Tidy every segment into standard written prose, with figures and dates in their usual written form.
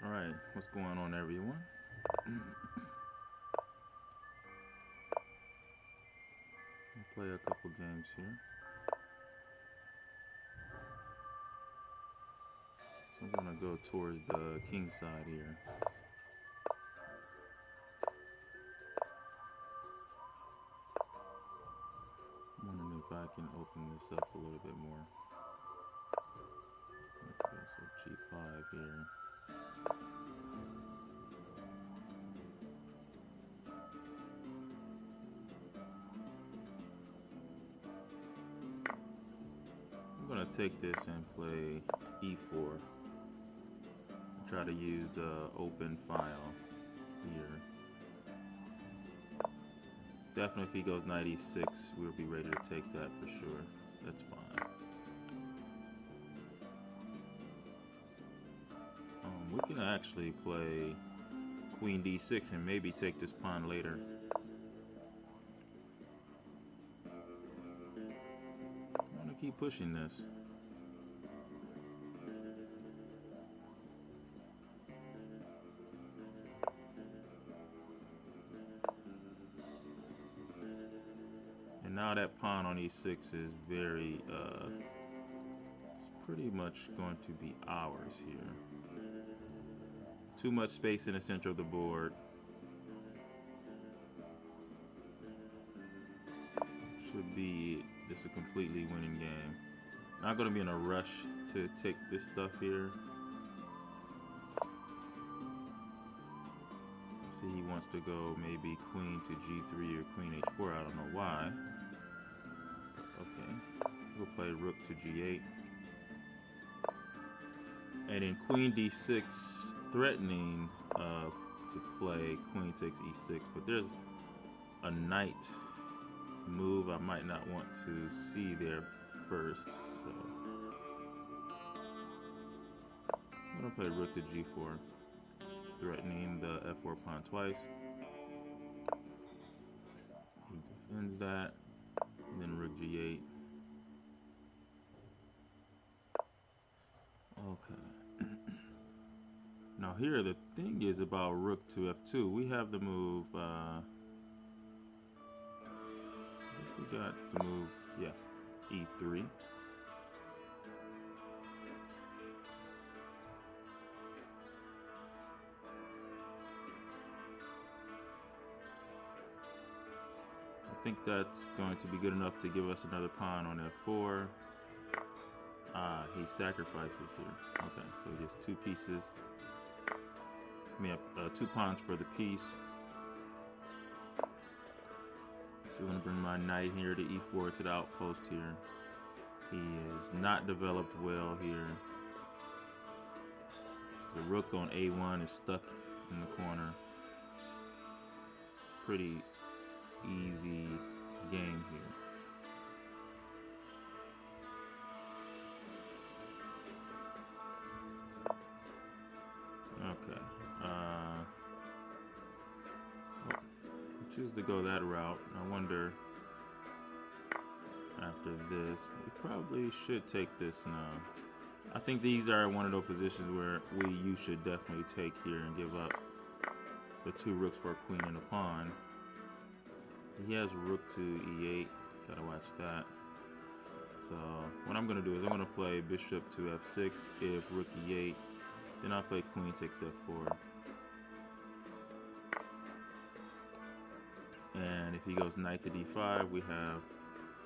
All right, what's going on, everyone? We'll play a couple games here. So I'm gonna go towards the king side here. I'm wondering if I can open this up a little bit more. Okay, so G5 here. I'm gonna take this and play E4. Try to use the open file here. Definitely if he goes knight e6, we'll be ready to take that for sure. That's fine. We can actually play queen d6 and maybe take this pawn later. I'm gonna keep pushing this. And now that pawn on e6 is very, it's pretty much going to be ours here. Too much space in the center of the board. Should be just a completely winning game. Not going to be in a rush to take this stuff here. See, he wants to go maybe queen to g3 or queen h4. I don't know why. Okay, we'll play rook to g8. And in queen d6, threatening to play queen takes e6, but there's a knight move I might not want to see there first, so I'm gonna play rook to g4, threatening the f4 pawn twice. He defends that, and then rook g8. Okay. Now here the thing is about rook to f2. We have the move. I guess we got the move. Yeah, e3. I think that's going to be good enough to give us another pawn on f4. He sacrifices here. Okay, so he gets two pieces. I mean, 2 pawns for the piece. So I'm going to bring my knight here to e4 to the outpost here. He is not developed well here. So the rook on a1 is stuck in the corner. It's a pretty easy game here. Okay. Choose to go that route. I wonder after this, we probably should take this now. I think these are one of those positions where you should definitely take here and give up the 2 rooks for a queen and a pawn. He has rook to e8. Gotta watch that. So what I'm gonna do is I'm gonna play bishop to f6. If rook e8, then I'll play queen takes f4. And if he goes knight to d5, we have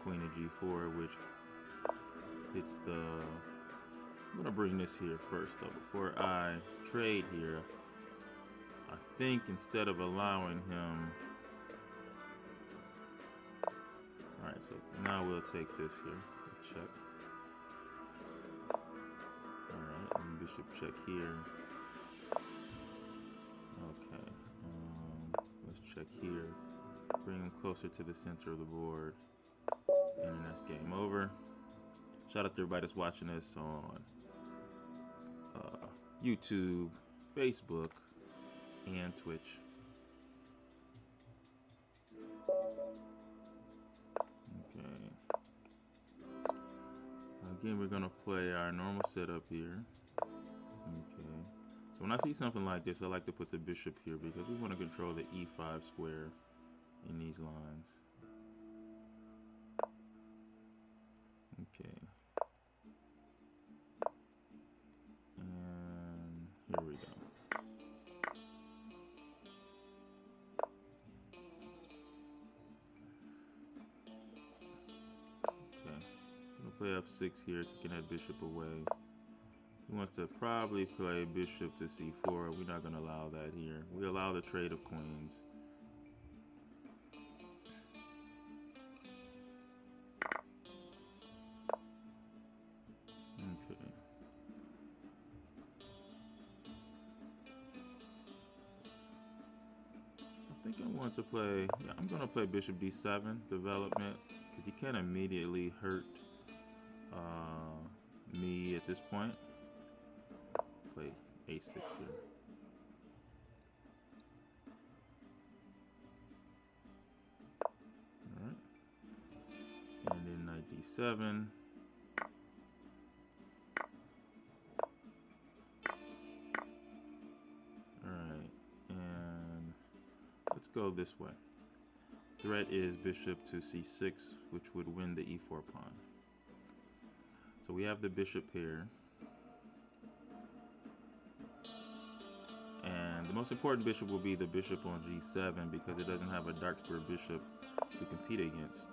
queen to g4, which hits the... I'm going to bring this here first, though, before I trade here. I think instead of allowing him... Alright, so now we'll take this here, which check. Alright, and bishop check here. Okay, let's check here. Bring him closer to the center of the board. And then that's game over. Shout out to everybody that's watching this on YouTube, Facebook, and Twitch. Okay. Again, we're gonna play our normal setup here. Okay. So when I see something like this, I like to put the bishop here because we want to control the e5 square in these lines. Okay. And here we go. Okay. I'm gonna play f6 here, kicking that bishop away. He wants to probably play bishop to c4. We're not gonna allow that here. We allow the trade of queens. Okay. I think I want to play, yeah, I'm going to play bishop d7 development because he can't immediately hurt me at this point. Play a6 here. Alright. And then knight d7. Alright. And let's go this way. Threat is bishop to c6, which would win the e4 pawn. So we have the bishop here. And the most important bishop will be the bishop on g7 because it doesn't have a dark square bishop to compete against.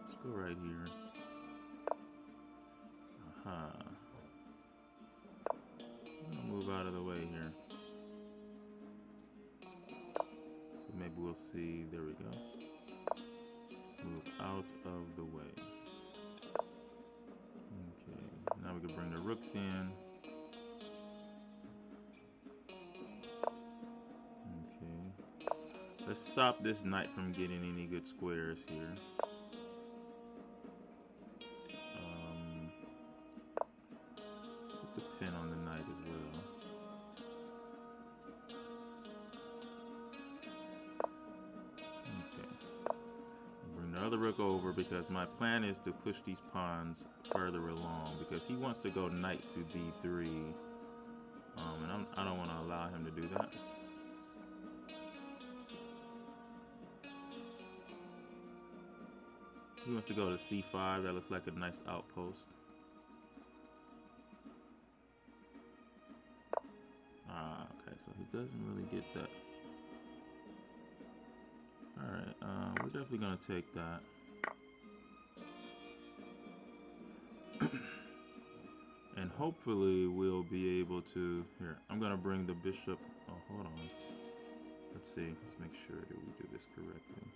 Let's go right here. Aha. I'm gonna move out of the way here. So maybe we'll see. There we go. Move out of the way. Okay. Now we can bring the rooks in. Okay. Let's stop this knight from getting any good squares here. Put the pin on the knight as well. Okay. Bring the other rook over because my plan is to push these pawns further along because he wants to go knight to b3. And I don't want to allow him to do that. He wants to go to c5. That looks like a nice outpost. Okay, so he doesn't really get that. Alright, we're definitely going to take that. And hopefully we'll be able to... Here, I'm going to bring the bishop... Oh, hold on. Let's see. Let's make sure that we do this correctly.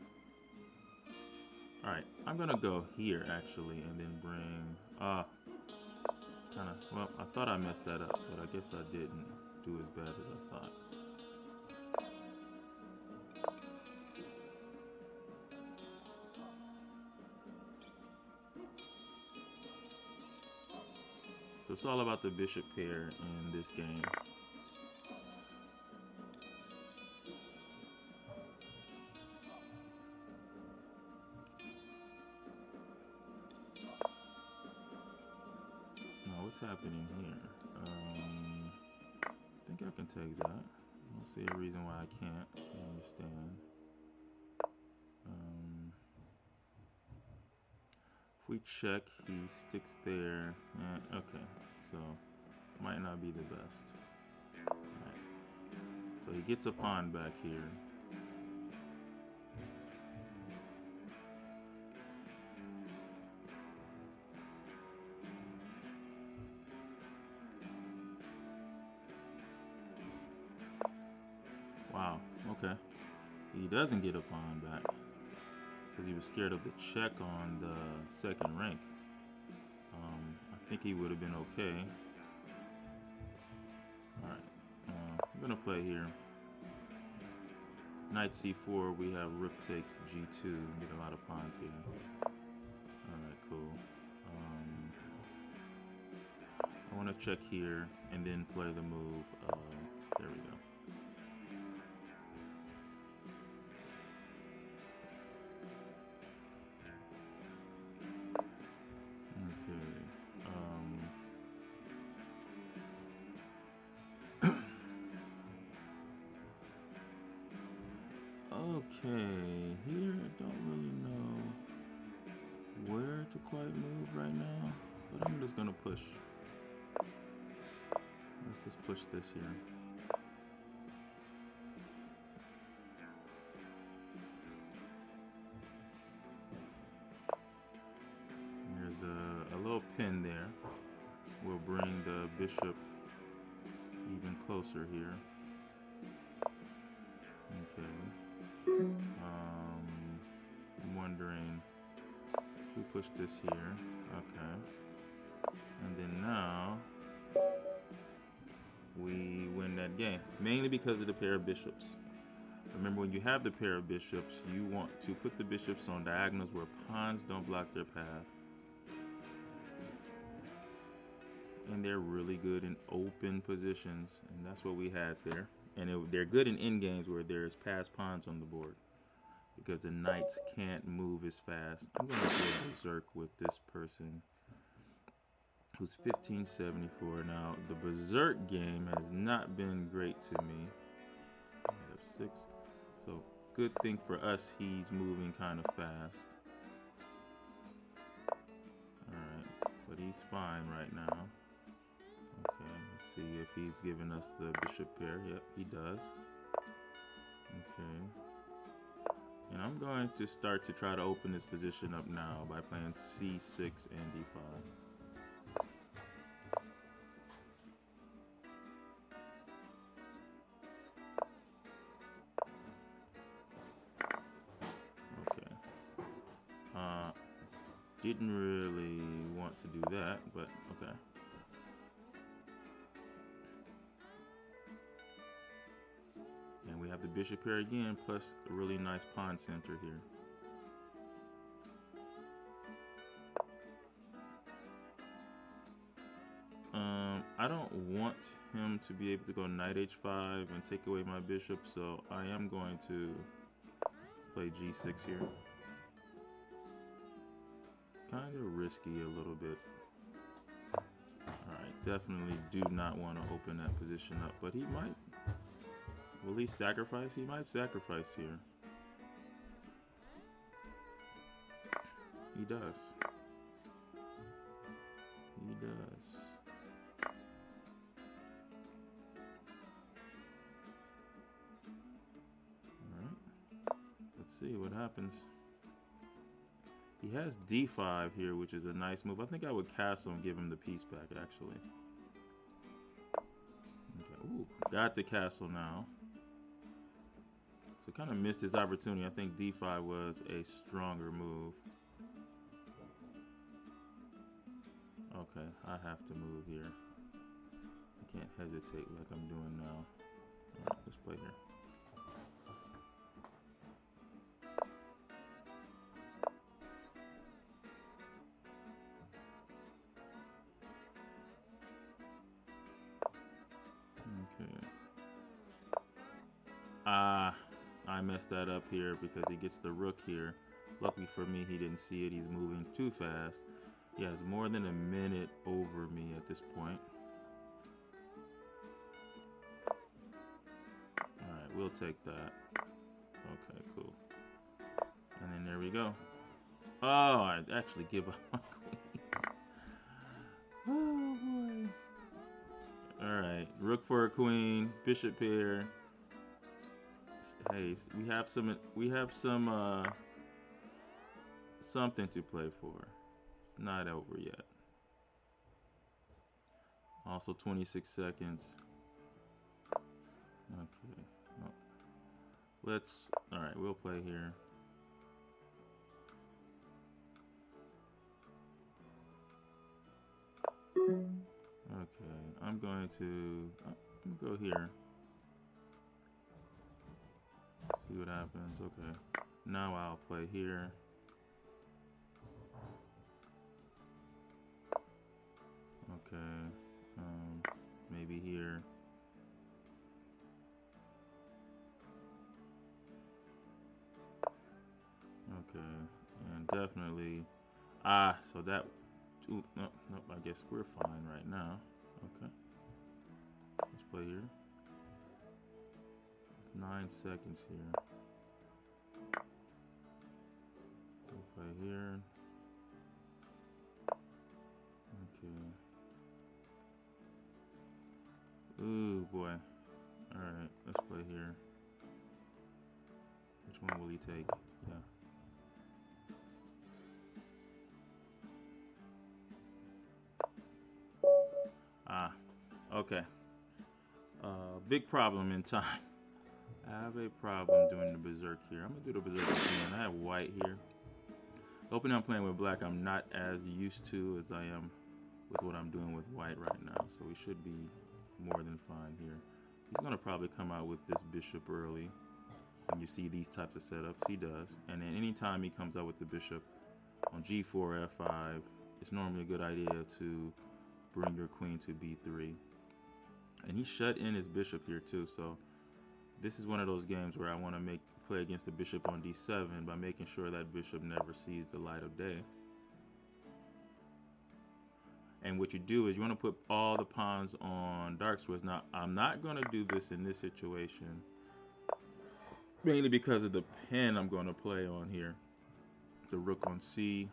Alright, I'm going to go here, actually, and then bring... Well, I thought I messed that up, but I guess I didn't do as bad as I thought. So it's all about the bishop pair in this game. Now what's happening here? I think I can take that. I don't see a reason why I can't. I understand. If we check, he sticks there. Okay, so might not be the best. Right. So he gets a pawn back here. Wow, okay. He doesn't get a pawn back. because he was scared of the check on the second rank. I think he would have been okay. Alright, I'm gonna play here. Knight c4, we have rook takes g2, get a lot of pawns here. Alright, cool. I want to check here and then play the move. There we go. Okay, here I don't really know where to quite move right now, but I'm just gonna push. Let's just push this here. There's a little pin there. We'll bring the bishop even closer here. Okay. I'm wondering if we push this here. Okay. And then now we win that game, mainly because of the pair of bishops. Remember, when you have the pair of bishops, you want to put the bishops on diagonals where pawns don't block their path. And they're really good in open positions, and that's what we had there. And they're good in endgames where there's passed pawns on the board, because the knights can't move as fast. I'm going to go berserk with this person who's 1574. Now, the berserk game has not been great to me. F6. So, good thing for us, he's moving kind of fast. Alright, but he's fine right now. Okay, let's see if he's giving us the bishop pair. Yep, he does. Okay. And I'm going to start to try to open this position up now by playing c6 and d5. Okay. Didn't really want to do that, but okay. And we have the bishop here again, plus a really nice pawn center here. I don't want him to be able to go knight h5 and take away my bishop, so I am going to play g6 here. Kind of risky a little bit. Alright, definitely do not want to open that position up, but he might. Will he sacrifice? He might sacrifice here. He does. He does. Alright. Let's see what happens. He has d5 here, which is a nice move. I think I would castle and give him the piece back, actually. Okay. Ooh, got the castle now. So kind of missed his opportunity. I think d5 was a stronger move. Okay, I have to move here. I can't hesitate like I'm doing now. Alright, let's play here. Okay. I messed that up here because he gets the rook here. Luckily for me, he didn't see it. He's moving too fast. He has more than a minute over me at this point. Alright, we'll take that. Okay, cool. And then there we go. Oh, I actually give up my queen. Oh boy. Alright, rook for a queen, bishop pair. Hey, we have some something to play for. It's not over yet. Also 26 seconds. Okay. Well, all right, we'll play here. I'm going to go here. See what happens. Okay. Now I'll play here. Okay. Maybe here. Okay. And definitely. So that. Ooh, no, nope. I guess we're fine right now. Okay. Let's play here. 9 seconds here. We'll play here. Okay. Ooh boy. Alright, let's play here. Which one will he take? Yeah. Okay. Big problem in time. I have a problem doing the berserk here. I'm gonna do the berserk again. I have white here. The opening I'm playing with black, I'm not as used to as I am with what I'm doing with white right now. So we should be more than fine here. He's gonna probably come out with this bishop early. When you see these types of setups, he does. And then anytime he comes out with the bishop on G4, F5, it's normally a good idea to bring your queen to B3. And he shut in his bishop here too, so this is one of those games where I want to play against the bishop on D7 by making sure that bishop never sees the light of day. And what you do is you want to put all the pawns on dark squares. Now, I'm not going to do this in this situation, mainly because of the pin I'm going to play on here. The rook on C.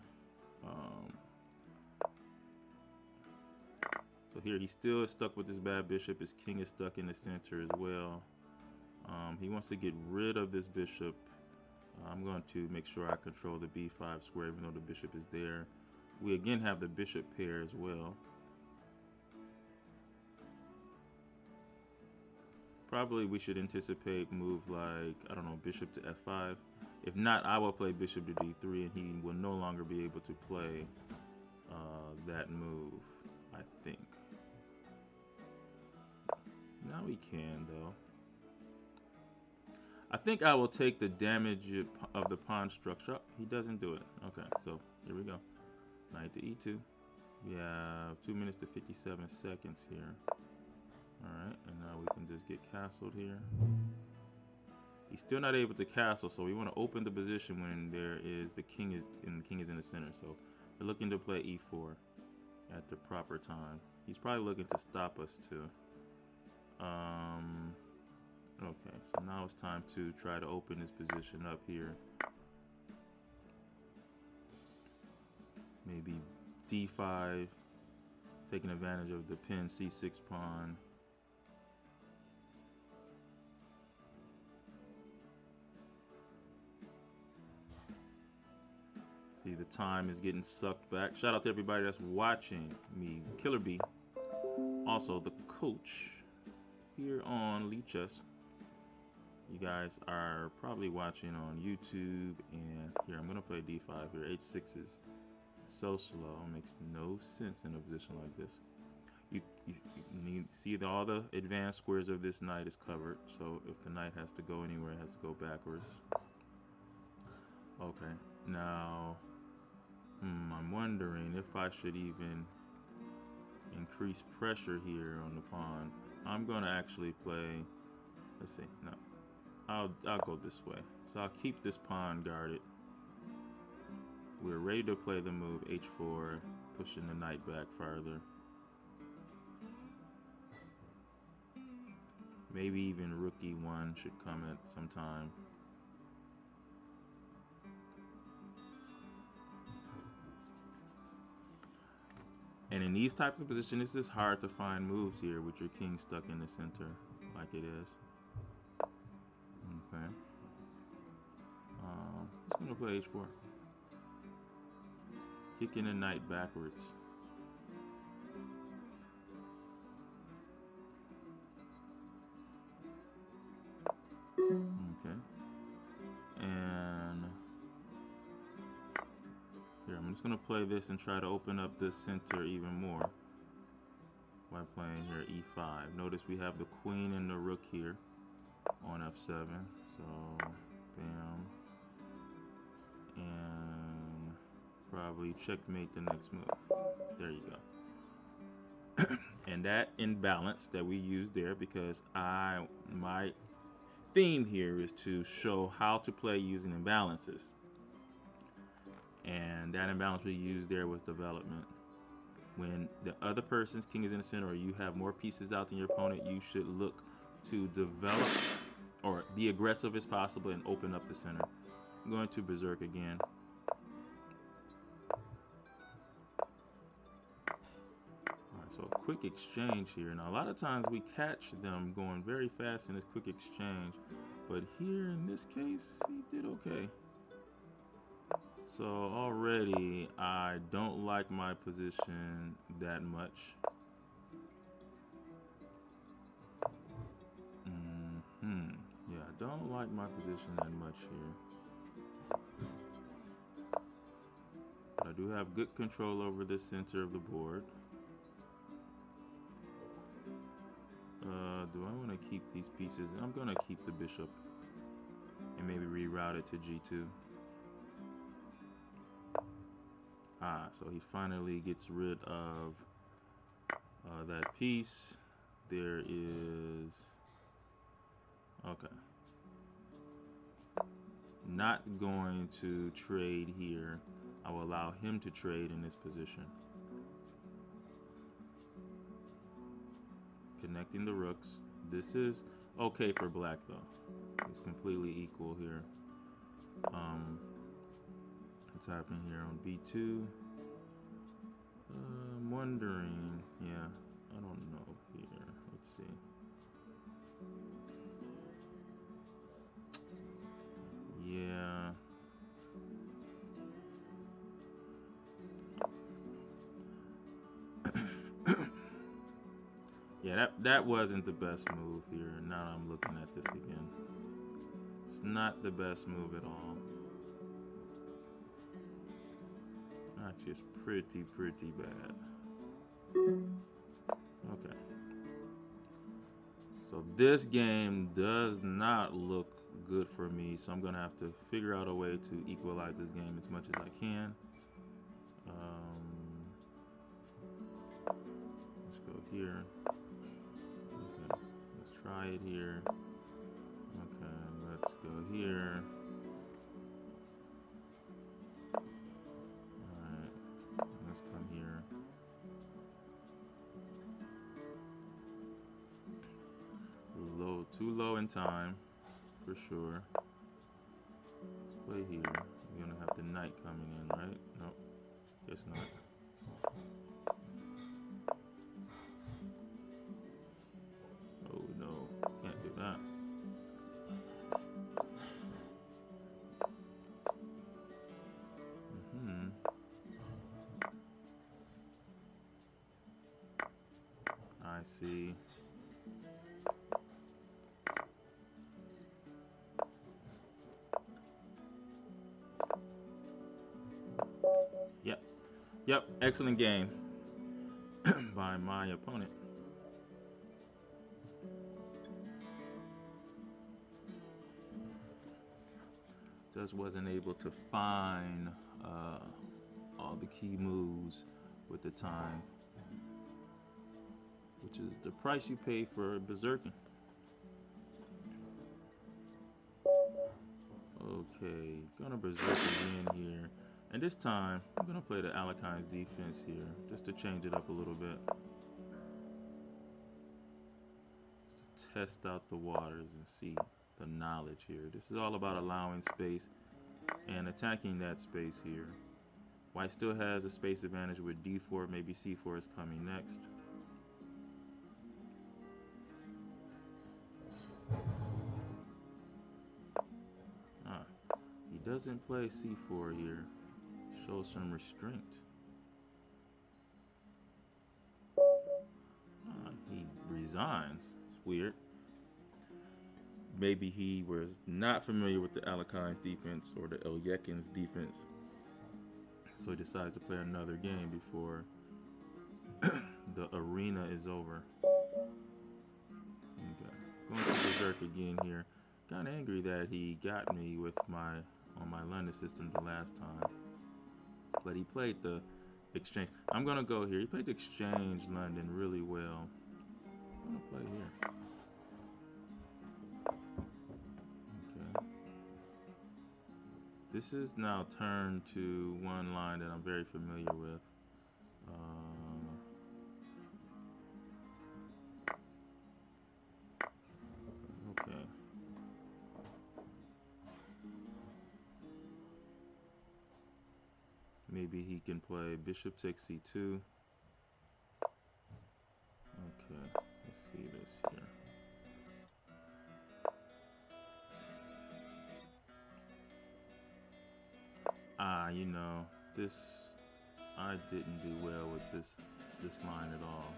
So here he still is stuck with this bad bishop. His king is stuck in the center as well. He wants to get rid of this bishop. I'm going to make sure I control the B5 square even though the bishop is there. We again have the bishop pair as well. Probably we should anticipate move like, I don't know, bishop to F5. If not, I will play bishop to D3 and he will no longer be able to play that move, I think. Now he can though. I think I will take the damage of the pawn structure. He doesn't do it. Okay, so here we go. Knight to E2. We have 2 minutes to 57 seconds here. Alright, and now we can just get castled here. He's still not able to castle, so we want to open the position when the king is in the center. So we're looking to play E4 at the proper time. He's probably looking to stop us too. Okay, so now it's time to try to open this position up here. Maybe D5, taking advantage of the pin C6 pawn. See, the time is getting sucked back. Shout out to everybody that's watching me, Killer B. Also, the coach here on Lichess. You guys are probably watching on YouTube, and here I'm gonna play D5 here. H6 is so slow, makes no sense in a position like this. You need to see that all the advanced squares of this knight is covered, so if the knight has to go anywhere, it has to go backwards. Okay, now I'm wondering if I should even increase pressure here on the pawn. I'm gonna actually play, let's see, no, I'll go this way. So I'll keep this pawn guarded. We're ready to play the move H4, pushing the knight back farther. Maybe even rook E1 should come at some time. And in these types of positions, it's just hard to find moves here with your king stuck in the center like it is. Okay. Just gonna play H4. Kicking the knight backwards. Okay. And here, I'm just gonna play this and try to open up this center even more. by playing here e5. Notice we have the queen and the rook here on f7. So, bam. And probably checkmate the next move. There you go. And that imbalance that we used there, because my theme here is to show how to play using imbalances. And that imbalance we used there was development. When the other person's king is in the center or you have more pieces out than your opponent, you should look to develop or be aggressive as possible and open up the center. I'm going to berserk again. Alright, so a quick exchange here. Now a lot of times we catch them going very fast in this quick exchange, but here in this case, he did okay. So already I don't like my position that much. Yeah, I don't like my position that much here. But I do have good control over the center of the board. Do I want to keep these pieces? I'm going to keep the bishop and maybe reroute it to g2. So he finally gets rid of that piece. There is... Okay. Not going to trade here. I will allow him to trade in this position. Connecting the rooks. This is okay for black though. It's completely equal here. What's happening here on b2? I'm wondering. Yeah, I don't know here. Let's see. Yeah. Yeah, that wasn't the best move here. Now I'm looking at this again. It's not the best move at all. Actually, it's pretty bad. Okay. So this game does not look good for me, so I'm gonna have to figure out a way to equalize this game as much as I can. Let's go here. Okay, let's try it here. Okay, let's go here. Alright, let's come here. Low, too low in time, for sure. Let's play here. We're gonna have the knight coming in, right? Nope, guess not. Oh no, can't do that. I see. Yep, excellent game by my opponent. Just wasn't able to find all the key moves with the time, which is the price you pay for berserking. Okay, gonna berserk again here. And this time, I'm going to play the Alekhines defense here, just to change it up a little bit. Just to test out the waters and see the knowledge here. This is all about allowing space and attacking that space here. White still has a space advantage with d4, maybe c4 is coming next. He doesn't play c4 here. Shows some restraint. He resigns. It's weird. Maybe he was not familiar with the Alekhines defense or the Elyekins defense, so he decides to play another game before the arena is over. Okay. Going to Berserk again here. Kind of angry that he got me with on my London system the last time. But he played the exchange. I'm gonna go here. He played the exchange London really well. I'm gonna play here. Okay. This is now turned to one line that I'm very familiar with. Okay. Maybe he can play bishop takes c2. Okay, let's see this here. You know, I didn't do well with this line at all.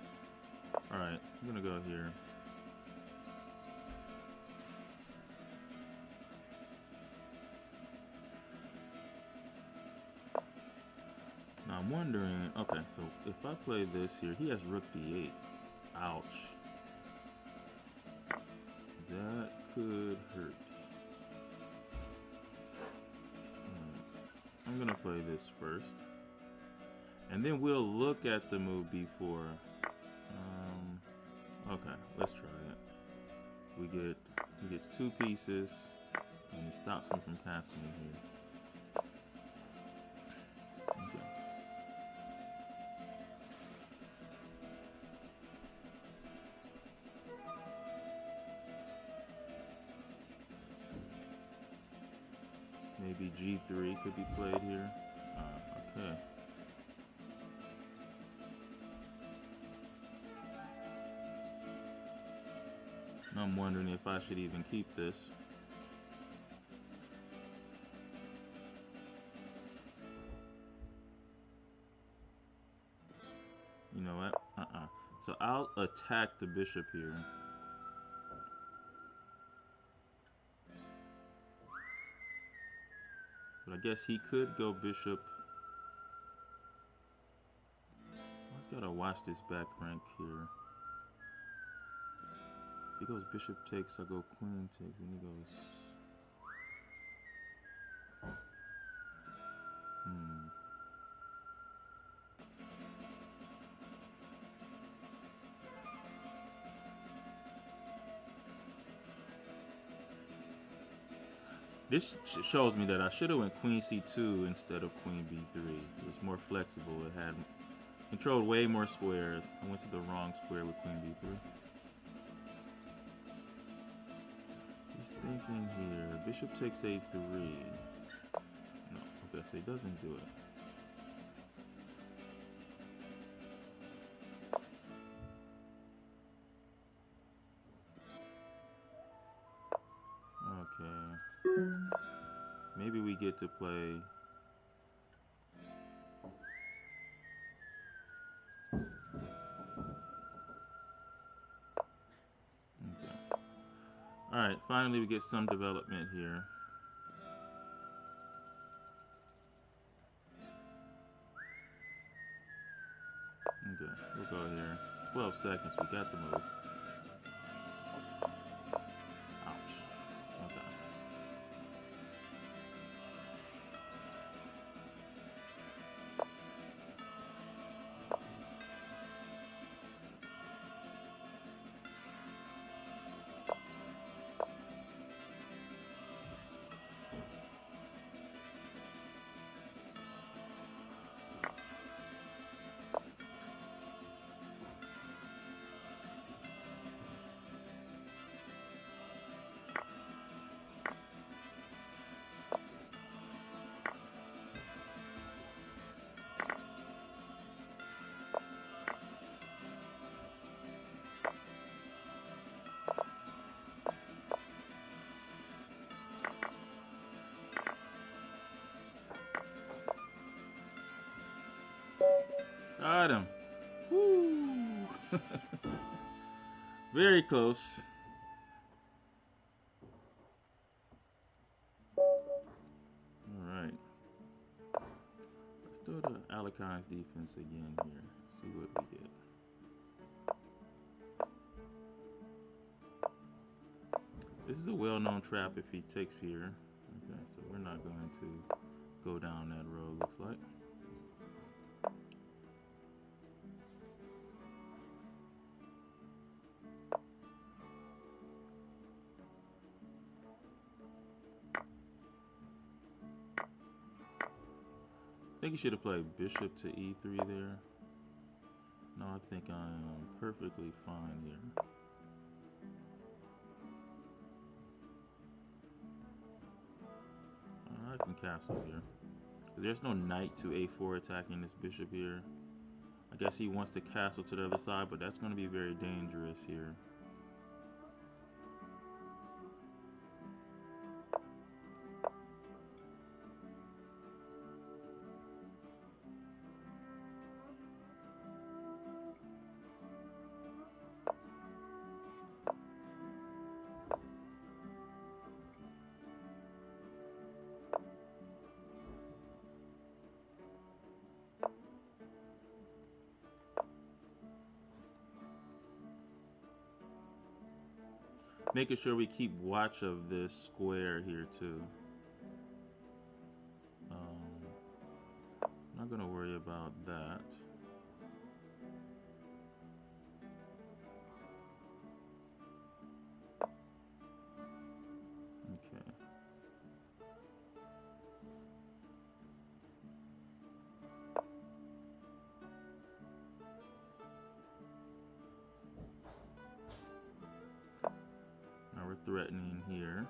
All right, I'm gonna go here. Now I'm wondering, okay, so if I play this here, he has rook d8. Ouch. That could hurt. I'm gonna play this first, and then we'll look at the move before. Okay, let's try it. He gets 2 pieces, and he stops me from castling here. Okay. Maybe g3 could be played here. Okay. I'm wondering if I should even keep this. You know what? So I'll attack the bishop here. But I guess he could go bishop. I just gotta watch this back rank here. If he goes bishop takes, I go queen takes, and he goes. This shows me that I should have went queen c2 instead of queen b3. It was more flexible. It had controlled way more squares. I went to the wrong square with queen b3. He's thinking here. Bishop takes a3. No, okay, so he doesn't do it. Okay. Maybe we get to play. Okay. Alright, finally we get some development here. Okay, we'll go here. 12 seconds, we got to move. Got him. Woo. Very close. Alright. Let's do the Alekhines defense again here. See what we get. This is a well-known trap if he takes here. Okay, so we're not going to go down that road, looks like. I think he should have played bishop to e3 there. No, I think I am perfectly fine here. I can castle here. There's no knight to a4 attacking this bishop here. I guess he wants to castle to the other side, but that's going to be very dangerous here. Making sure we keep watch of this square here too. Not gonna worry about that. Okay. Now we're threatening here.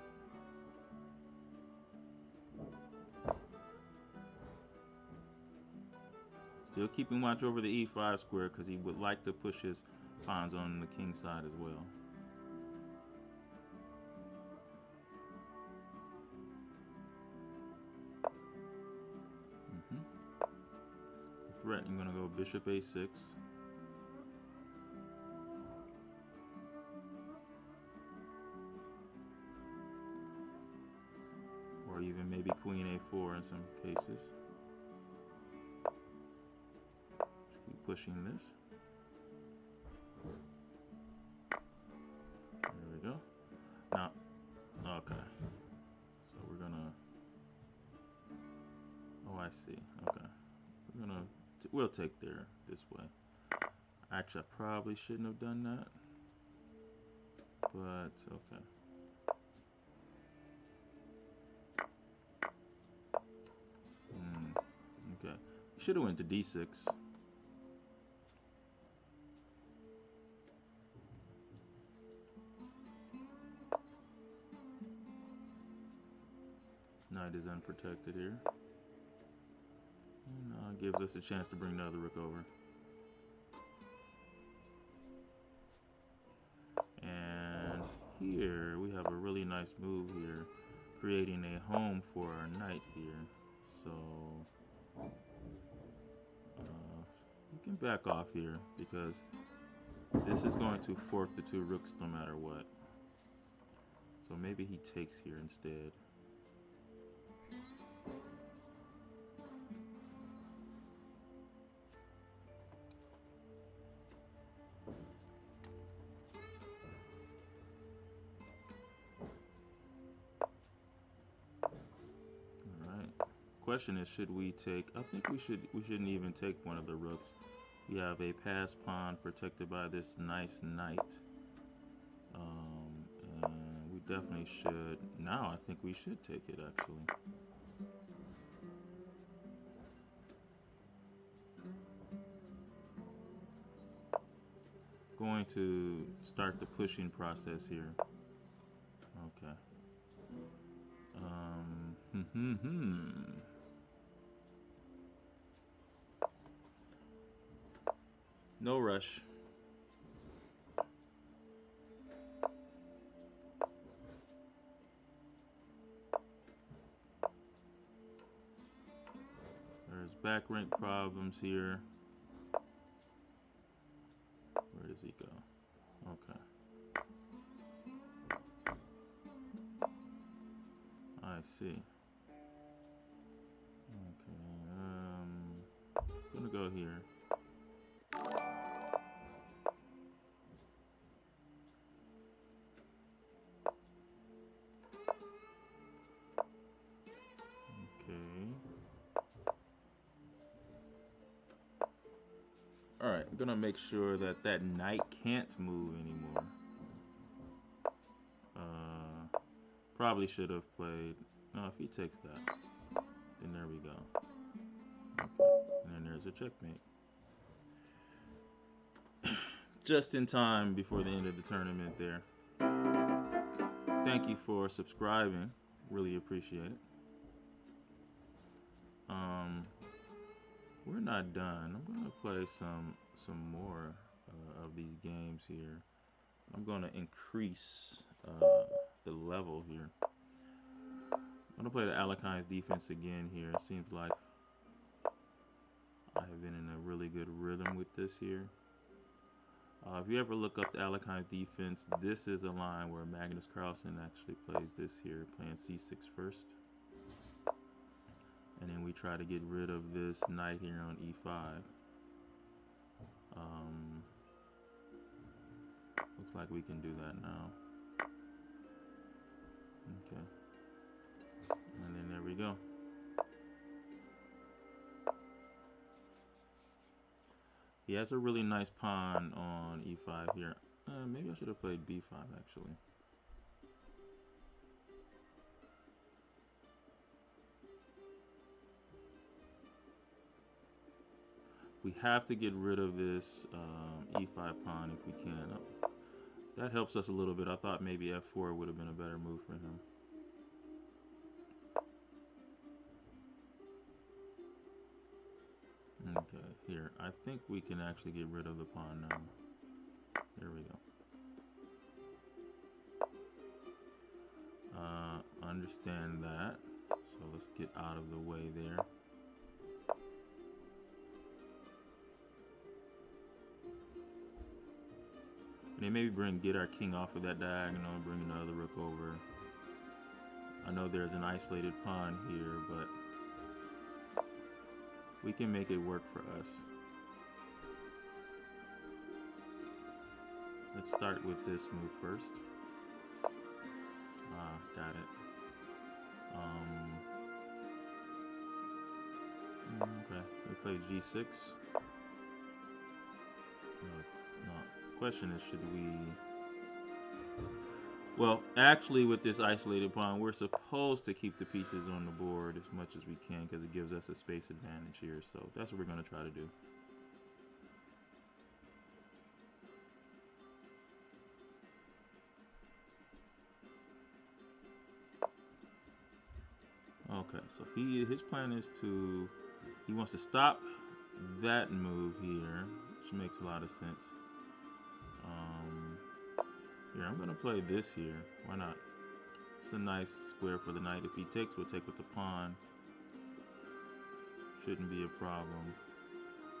Still keeping watch over the e5 square because he would like to push his pawns on the king side as well. Threatening, gonna go bishop a6. Or even maybe queen a4 in some cases. Let's keep pushing this. There we go. Now, okay. So we're gonna. Oh, I see. Okay. We'll take there this way. Actually, I probably shouldn't have done that. But, okay. Okay. Should have went to d6. Knight is unprotected here. And, gives us a chance to bring the other rook over. And here we have a really nice move here, creating a home for our knight here. So you can back off here because this is going to fork the two rooks no matter what. So maybe he takes here instead. Question is, should we take? I think we shouldn't even take one of the rooks. We have a pass pawn protected by this nice knight, and we definitely should. Now I think we should take it actually. Going to start the pushing process here. Okay. No rush. There's back rank problems here. Where does he go? Okay. I see. Okay. Gonna go here. I'm gonna make sure that that knight can't move anymore. Probably should have played. No, if he takes that, then there we go. Okay, and then there's a checkmate. Just in time before the end of the tournament there. Thank you for subscribing. Really appreciate it. We're not done. I'm gonna play some more of these games here. I'm gonna increase the level here. I'm gonna play the Alekhine's defense again here. It seems like I have been in a really good rhythm with this here. If you ever look up the Alekhine's defense, this is a line where Magnus Carlsen actually plays this here, playing c6 first. And then we try to get rid of this knight here on e5. Looks like we can do that now. Okay. And then there we go. He has a really nice pawn on e5 here. Maybe I should have played b5 actually. We have to get rid of this e5 pawn if we can. That helps us a little bit. I thought maybe f4 would have been a better move for him. Okay, here. I think we can actually get rid of the pawn now. There we go. Understand that. So let's get out of the way there. And then maybe get our king off of that diagonal and bring another rook over. I know there's an isolated pawn here, but we can make it work for us. Let's start with this move first. Got it. Okay, we play g6. No. Question is, should we... Well, actually with this isolated pawn, we're supposed to keep the pieces on the board as much as we can because it gives us a space advantage here. So that's what we're going to try to do. Okay, so his plan is he wants to stop that move here, which makes a lot of sense. Here, I'm gonna play this here. Why not? It's a nice square for the knight. If he takes, we'll take with the pawn. Shouldn't be a problem.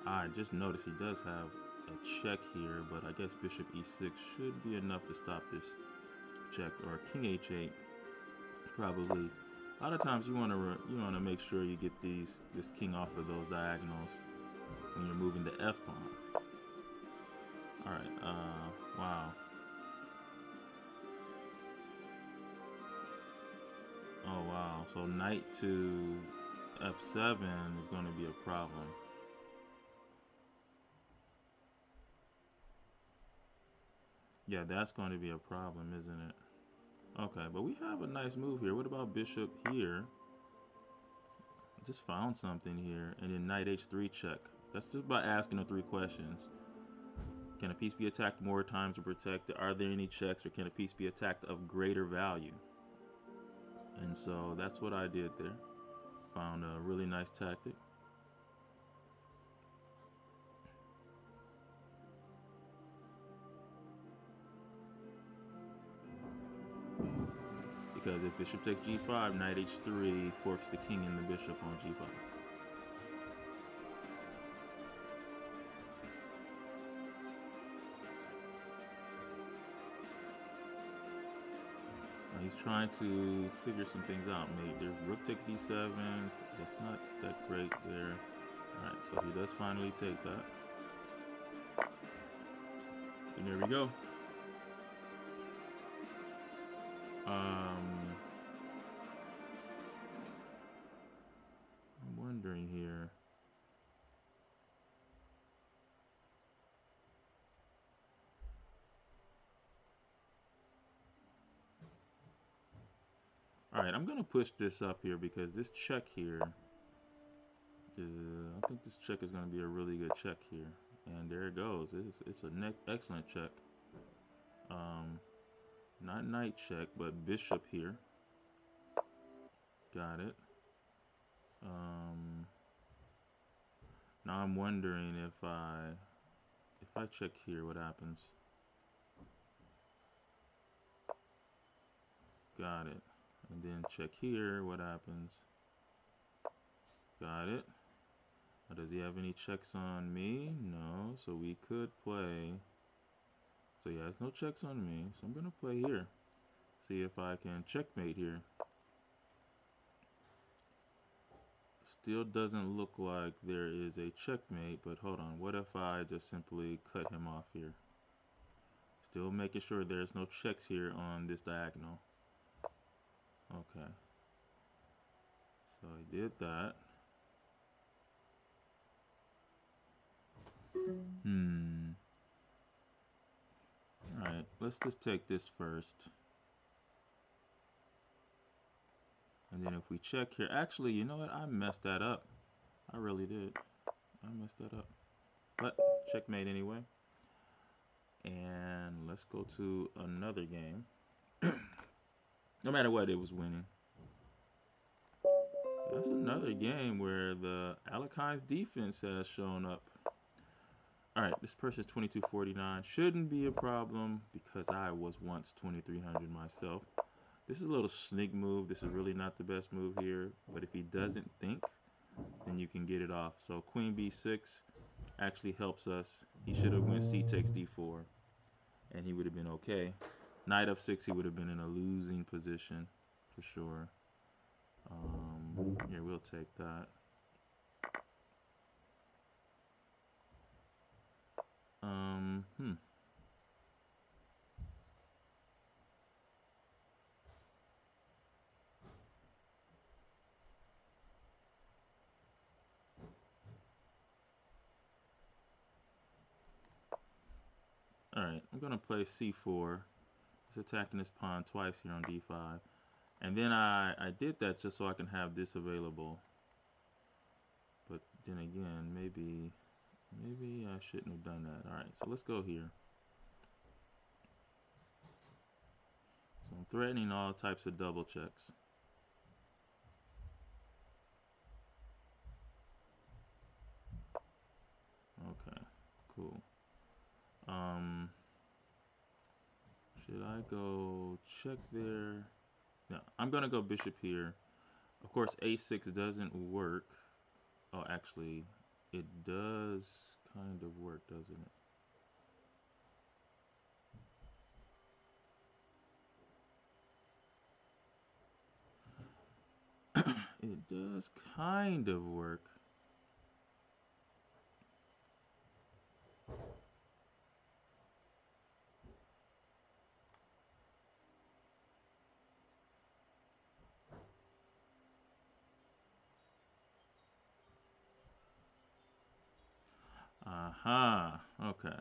I just noticed he does have a check here, but I guess bishop e6 should be enough to stop this check. Or king h8, probably. A lot of times you want to make sure you get this king off of those diagonals when you're moving the f pawn. All right. Wow. Oh wow. So knight to f7 is going to be a problem. Yeah, that's going to be a problem, isn't it? Okay, but we have a nice move here. What about bishop here? Just found something here. And then knight h3 check. That's just by asking the 3 questions. Can a piece be attacked more times to protect it? Are there any checks, or can a piece be attacked of greater value? And so that's what I did there. Found a really nice tactic. Because if bishop takes g5, knight h3 forks the king and the bishop on g5. He's trying to figure some things out. Maybe there's rook takes d7. That's not that great there. Alright, so he does finally take that. And there we go. I'm wondering here. Alright, I'm gonna push this up here because this check here I think this check is gonna be a really good check here. And there it goes. It's an excellent check. Not knight check, but bishop here. Got it. Now I'm wondering if I check here, what happens? Got it. And then check here, what happens? Got it. Now, does he have any checks on me? No, so we could play. So he has no checks on me, so I'm gonna play here. See if I can checkmate here. Still doesn't look like there is a checkmate, but hold on. What if I just simply cut him off here? Still making sure there's no checks here on this diagonal. Okay. So I did that. Alright, let's just take this first. And then if we check here, actually, you know what? I messed that up. I really did. I messed that up. But checkmate anyway. And let's go to another game. No matter what, it was winning. That's another game where the Alekhines defense has shown up. Alright, this person's 2249. Shouldn't be a problem because I was once 2300 myself. This is a little sneak move. This is really not the best move here. But if he doesn't think, then you can get it off. So queen b6 actually helps us. He should have went c takes d4. And he would have been okay. Knight f6, he would have been in a losing position for sure. Here, we'll take that. Alright, I'm going to play c4. Just attacking this pawn twice here on d5. And then I did that just so I can have this available. But then again, maybe I shouldn't have done that. Alright, so let's go here. So I'm threatening all types of double checks. Okay, cool. Should I go check there? No, I'm gonna go bishop here. Of course, a6 doesn't work. Oh, actually, it does kind of work, doesn't it? It does kind of work. Aha. Okay.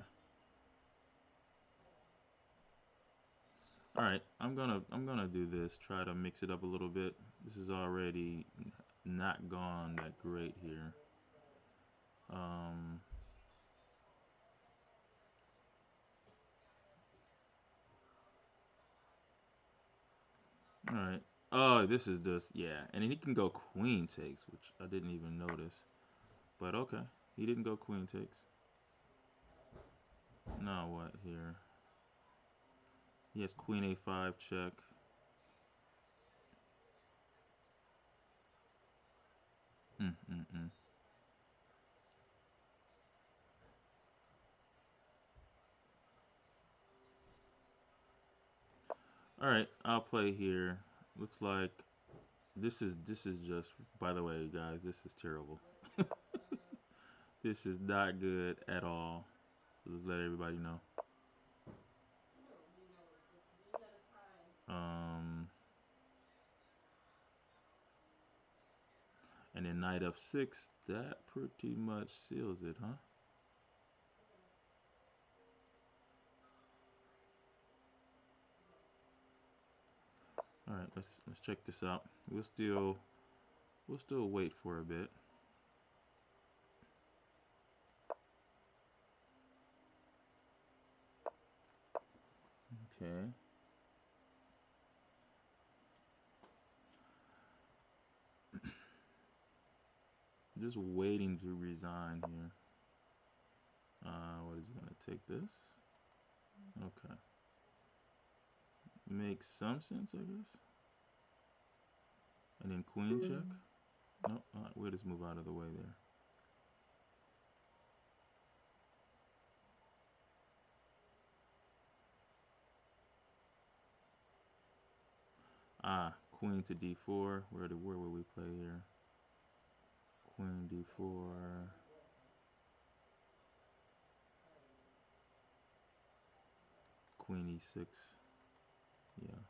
All right. I'm gonna do this. Try to mix it up a little bit. This is already not gone that great here. All right. Oh, this is just, yeah. And he can go queen takes, which I didn't even notice. But okay. He didn't go queen takes. Now what here? He has queen a5 check. All right, I'll play here. Looks like this is just, by the way, guys, this is terrible. This is not good at all. So just let everybody know. And then knight f6, that pretty much seals it, huh? All right, let's check this out. We'll still wait for a bit. Okay. Just waiting to resign here. What is he gonna take this? Okay. Makes some sense, I guess. And then queen check. Nope. We'll just move out of the way there. Queen to d4. Where will we play here? Queen d4. Queen e6. Yeah.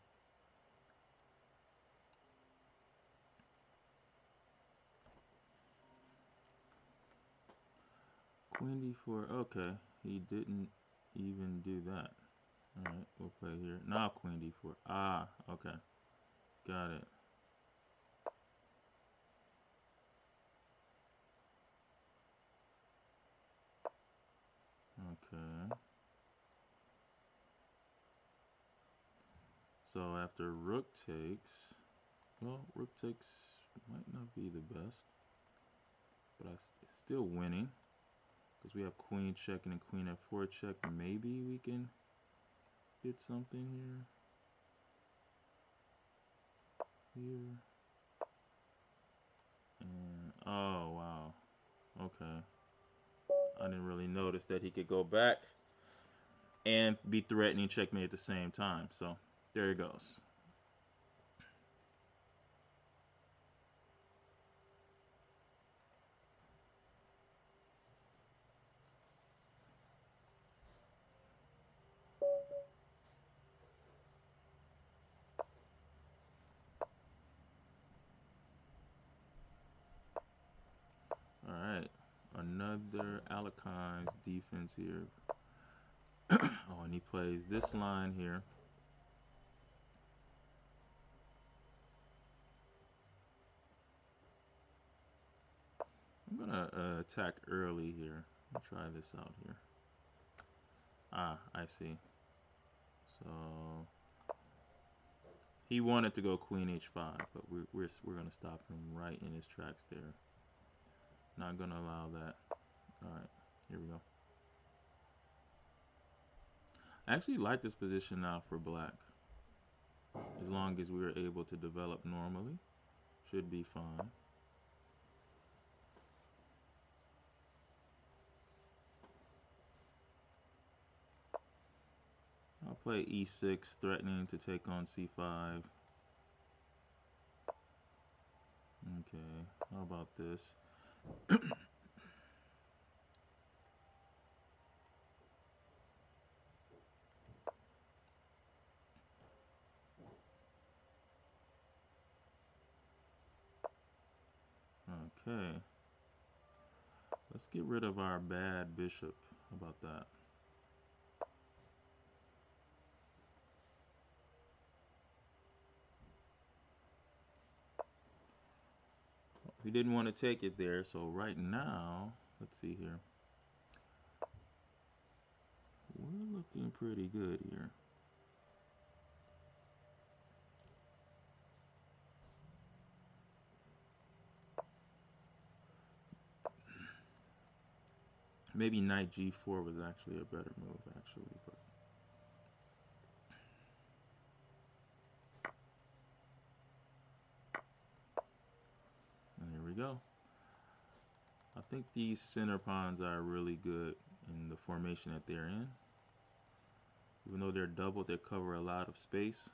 Queen d4. Okay. He didn't even do that. Alright, we'll play here. Now queen d4. Okay. Got it. Okay. So after rook takes, well, rook takes might not be the best, but still winning because we have queen checking and queen f4 check. Maybe we can get something here. Here. And oh wow. Okay. I didn't really notice that he could go back and be threatening checkmate at the same time. So there it goes. All right. Another Alekhines defense here. Oh, and he plays this line here. I'm gonna attack early here. Let me try this out here. I see. So he wanted to go queen h5, but we're gonna stop him right in his tracks there. Not gonna allow that. All right, here we go. I actually like this position now for black. As long as we are able to develop normally, should be fine. I'll play e6, threatening to take on c5. Okay, how about this? Okay. Let's get rid of our bad bishop. How about that? We didn't want to take it there, so right now, let's see here. We're looking pretty good here. Maybe knight g4 was actually a better move, actually, but and here we go. I think these center pawns are really good in the formation that they're in. Even though they're doubled, they cover a lot of space.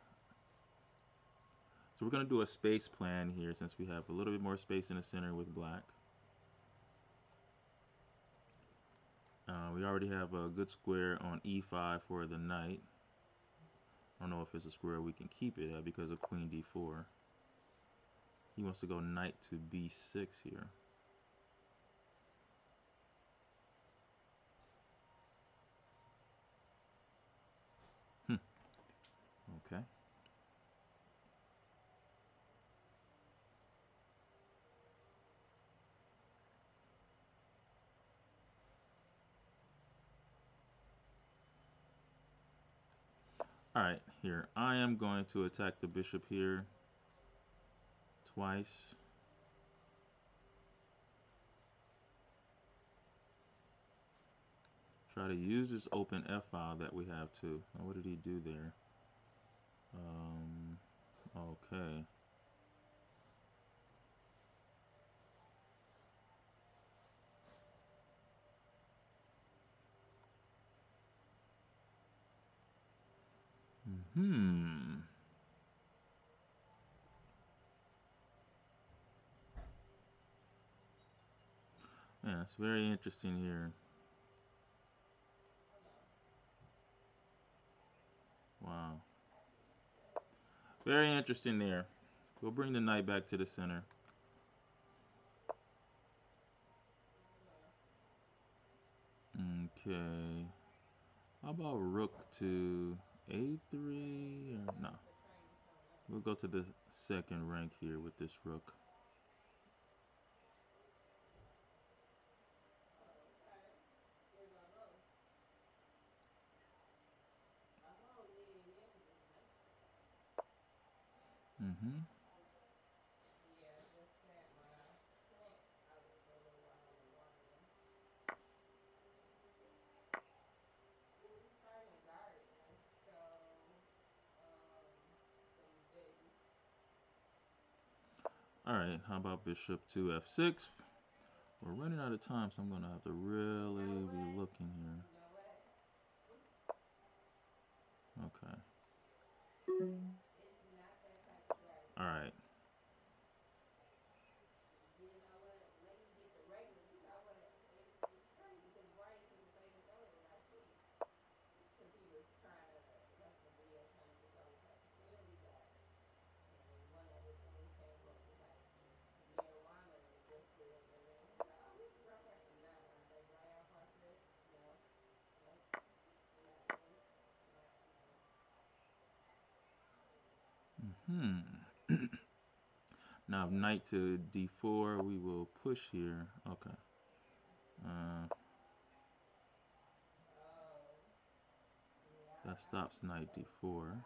So we're going to do a space plan here since we have a little bit more space in the center with black. We already have a good square on e5 for the knight. I don't know if it's a square we can keep it at because of queen d4. He wants to go knight to b6 here. Okay. Alright, here. I am going to attack the bishop here twice. Try to use this open F file that we have too. Now, what did he do there? Okay. Hmm. Yeah, it's very interesting here. Wow. Very interesting there. We'll bring the knight back to the center. Okay. How about rook to a3? Or no. We'll go to the second rank here with this rook. Mm-hmm. Alright, how about bishop to f6? We're running out of time, so I'm going to have to really be looking here. Okay. Alright. Hmm. Now knight to d4, we will push here. Okay. That stops knight d4.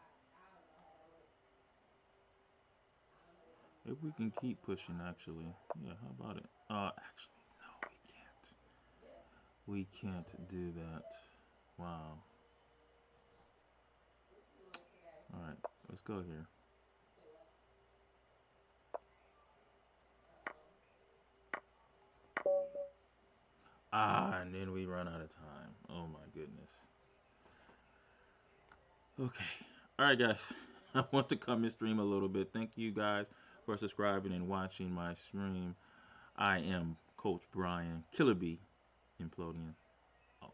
If we can keep pushing, actually. Yeah, how about it? Actually, no, we can't. We can't do that. Wow. Alright, let's go here. And then we run out of time. Oh my goodness. Okay. Alright, guys. I want to come and stream a little bit. Thank you guys for subscribing and watching my stream. I am Coach Brian, Killer B, Implodian, out.